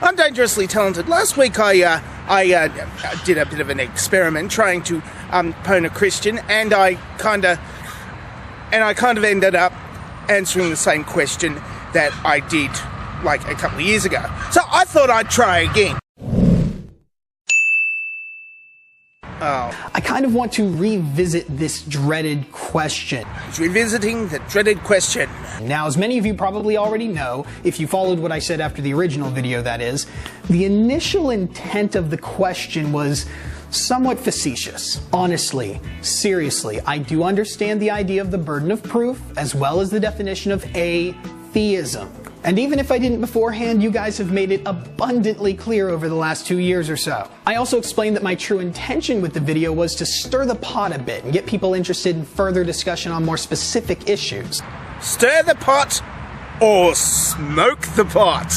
I'm dangerously talented. Last week I did a bit of an experiment trying to pwn a Christian, and I kind of ended up answering the same question that I did like a couple of years ago. So I thought I'd try again. Oh. I kind of want to revisit this dreaded question. It's revisiting the dreaded question. Now, as many of you probably already know, if you followed what I said after the original video, that is, the initial intent of the question was somewhat facetious. Honestly, seriously, I do understand the idea of the burden of proof, as well as the definition of atheism. And even if I didn't beforehand, you guys have made it abundantly clear over the last 2 years or so. I also explained that my true intention with the video was to stir the pot a bit and get people interested in further discussion on more specific issues. Stir the pot or smoke the pot.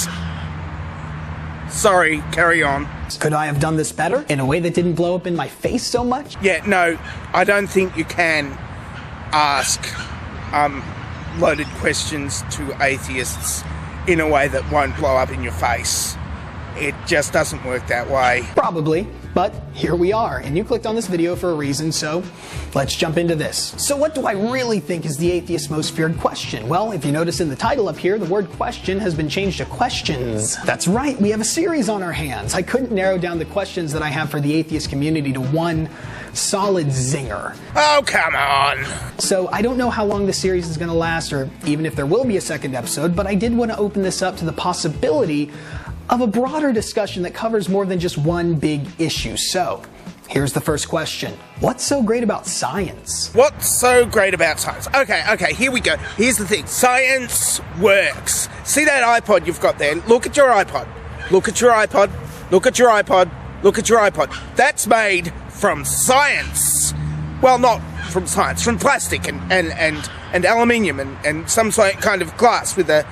Sorry, carry on. Could I have done this better in a way that didn't blow up in my face so much? Yeah, no, I don't think you can ask loaded questions to atheists in a way that won't blow up in your face. It just doesn't work that way. Probably, but here we are, and you clicked on this video for a reason, so let's jump into this. So what do I really think is the atheist's most feared question? Well, if you notice in the title up here, the word question has been changed to questions. That's right, we have a series on our hands. I couldn't narrow down the questions that I have for the atheist community to one solid zinger. Oh, come on. So I don't know how long this series is going to last, or even if there will be a second episode, but I did want to open this up to the possibility of a broader discussion that covers more than just one big issue. So, here's the first question. What's so great about science? What's so great about science? Okay, here we go. Here's the thing. Science works. See that iPod you've got there? Look at your iPod. Look at your iPod. Look at your iPod. Look at your iPod. That's made from science. Well, not from science, from plastic and aluminium and some kind of glass with a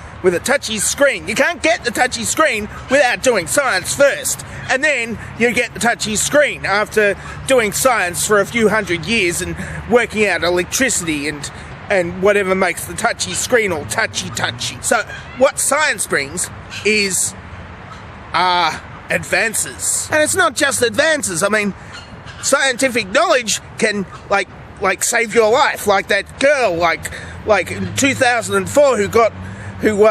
touchy screen. You can't get the touchy screen without doing science first. And then you get the touchy screen after doing science for a few hundred years and working out electricity and whatever makes the touchy screen all touchy. So what science brings is advances. And it's not just advances. I mean, scientific knowledge can like save your life, like that girl like in 2004 who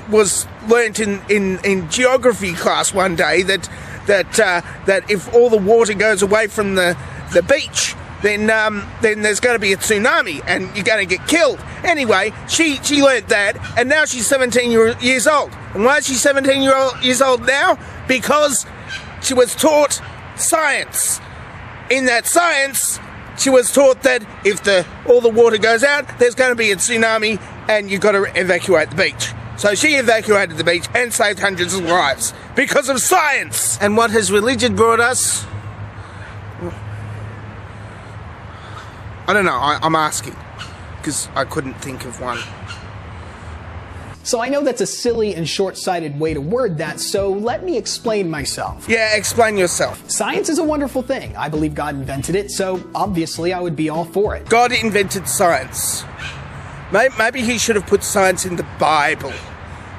was learnt in geography class one day that if all the water goes away from the beach, then there's going to be a tsunami and you're going to get killed. Anyway, she learnt that, and now she's 17 years old. And why is she 17 years old now? Because she was taught science. In that science, she was taught that if all the water goes out, there's going to be a tsunami and you've got to evacuate the beach. So she evacuated the beach and saved hundreds of lives because of science. And what has religion brought us? I don't know, I'm asking, because I couldn't think of one. So I know that's a silly and short-sighted way to word that, so let me explain myself. Yeah, explain yourself. Science is a wonderful thing. I believe God invented it, so obviously I would be all for it. God invented science. Maybe he should have put science in the Bible,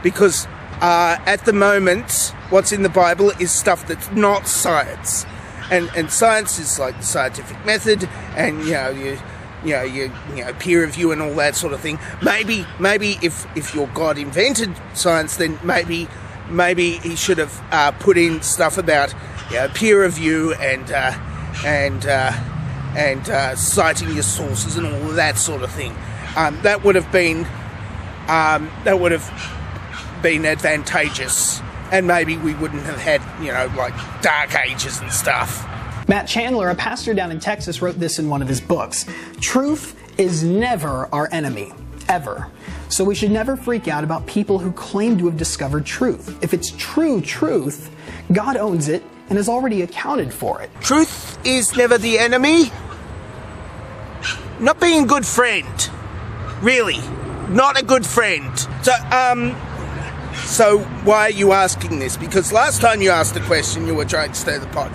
because at the moment, what's in the Bible is stuff that's not science. And science is like the scientific method, and peer review and all that sort of thing. Maybe if your God invented science, then maybe he should have put in stuff about peer review and citing your sources and all of that sort of thing. That would have been advantageous. And maybe we wouldn't have had, like dark ages and stuff. Matt Chandler, a pastor down in Texas, wrote this in one of his books. Truth is never our enemy, ever. So we should never freak out about people who claim to have discovered truth. If it's true truth, God owns it and has already accounted for it. Truth is never the enemy. Not being a good friend. Really. Not a good friend. So why are you asking this? Because last time you asked the question, you were trying to stir the pot.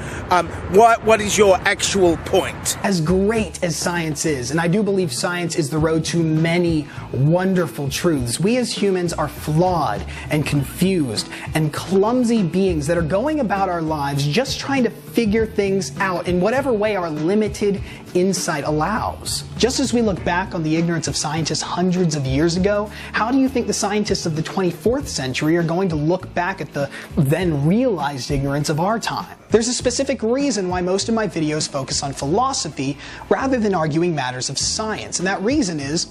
What is your actual point? As great as science is, and I do believe science is the road to many wonderful truths, we as humans are flawed and confused and clumsy beings that are going about our lives just trying to figure things out in whatever way our limited insight allows. Just as we look back on the ignorance of scientists hundreds of years ago, how do you think the scientists of the 24th century are going to look back at the then realized ignorance of our time? There's a specific reason why most of my videos focus on philosophy rather than arguing matters of science, and that reason is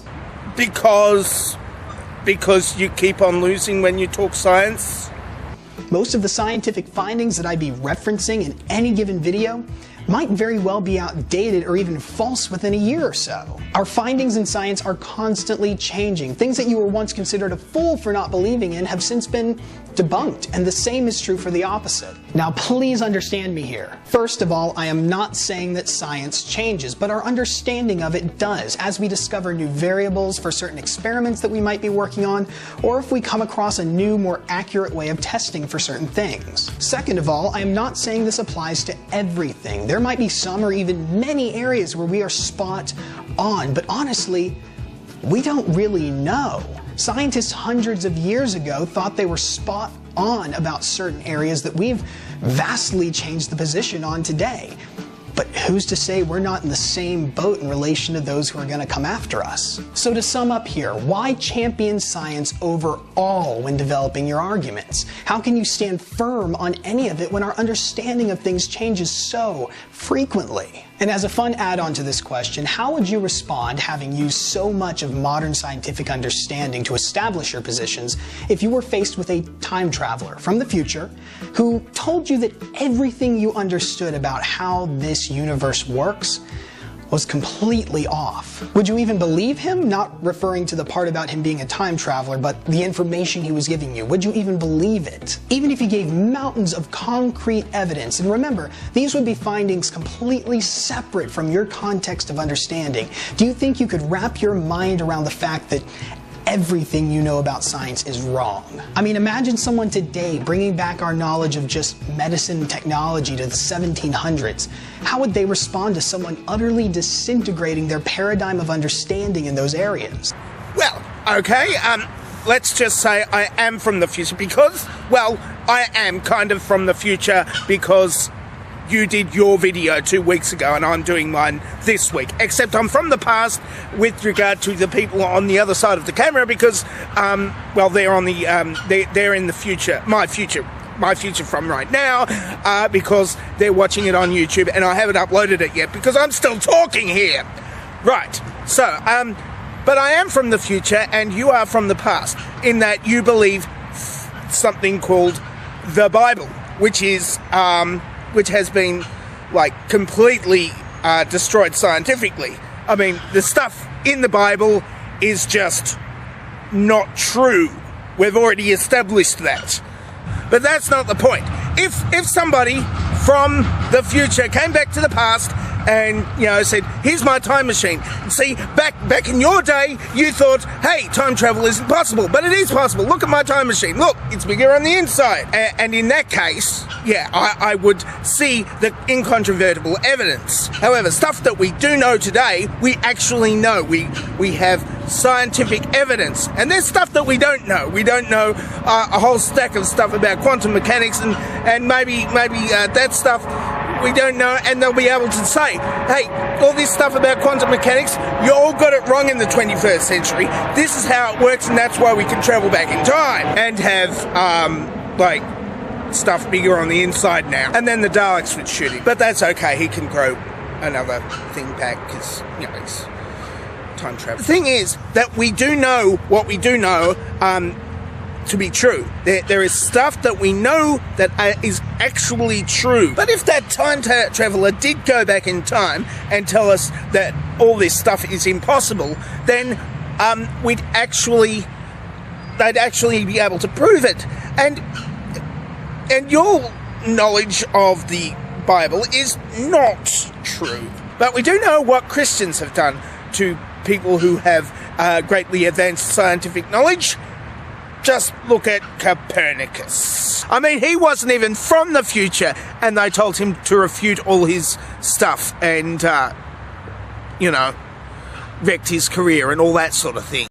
because you keep on losing when you talk science. Most of the scientific findings that I'd be referencing in any given video might very well be outdated or even false within a year or so. Our findings in science are constantly changing. Things that you were once considered a fool for not believing in have since been debunked, and the same is true for the opposite. Now, please understand me here. First of all, I am not saying that science changes, but our understanding of it does, as we discover new variables for certain experiments that we might be working on, or if we come across a new, more accurate way of testing for certain things. Second of all, I am not saying this applies to everything. There might be some or even many areas where we are spot on, but honestly, we don't really know. Scientists hundreds of years ago thought they were spot on about certain areas that we've vastly changed the position on today. But who's to say we're not in the same boat in relation to those who are going to come after us? So to sum up here, why champion science over all when developing your arguments? How can you stand firm on any of it when our understanding of things changes so frequently? And as a fun add-on to this question, how would you respond, having used so much of modern scientific understanding to establish your positions, if you were faced with a time traveler from the future who told you that everything you understood about how this universe works was completely off? Would you even believe him? Not referring to the part about him being a time traveler, but the information he was giving you. Would you even believe it? Even if he gave mountains of concrete evidence, and remember, these would be findings completely separate from your context of understanding, do you think you could wrap your mind around the fact that everything you know about science is wrong? I mean, imagine someone today bringing back our knowledge of just medicine and technology to the 1700s. How would they respond to someone utterly disintegrating their paradigm of understanding in those areas? Well, okay, let's just say I am from the future because, well, I am kind of from the future because you did your video 2 weeks ago and I'm doing mine this week, except I'm from the past with regard to the people on the other side of the camera because, well, they're on the, they're in the future, my future from right now, because they're watching it on YouTube and I haven't uploaded it yet because I'm still talking here. Right, so, but I am from the future and you are from the past in that you believe something called the Bible, which is, which has been, like, completely destroyed scientifically. I mean, the stuff in the Bible is just not true. We've already established that. But that's not the point. If somebody from the future came back to the past and, you know, said, here's my time machine. See, back in your day, you thought, hey, time travel isn't possible, but it is possible. Look at my time machine. Look, it's bigger on the inside. And in that case, yeah, I would see the incontrovertible evidence. However, stuff that we do know today, we actually know. We have scientific evidence. And there's stuff that we don't know. We don't know a whole stack of stuff about quantum mechanics and maybe that stuff we don't know, and they'll be able to say, hey, all this stuff about quantum mechanics, you all got it wrong in the 21st century. This is how it works, and that's why we can travel back in time and have, like, stuff bigger on the inside now. And then the Daleks would shoot him. But that's okay, he can grow another thing back, because, you know, it's time travel. The thing is that we do know what we do know, to be true. There is stuff that we know that is actually true. But if that time traveler did go back in time and tell us that all this stuff is impossible, then they'd actually be able to prove it. And your knowledge of the Bible is not true. But we do know what Christians have done to people who have greatly advanced scientific knowledge. Just look at Copernicus. I mean, he wasn't even from the future, and they told him to refute all his stuff and, you know, wrecked his career and all that sort of thing.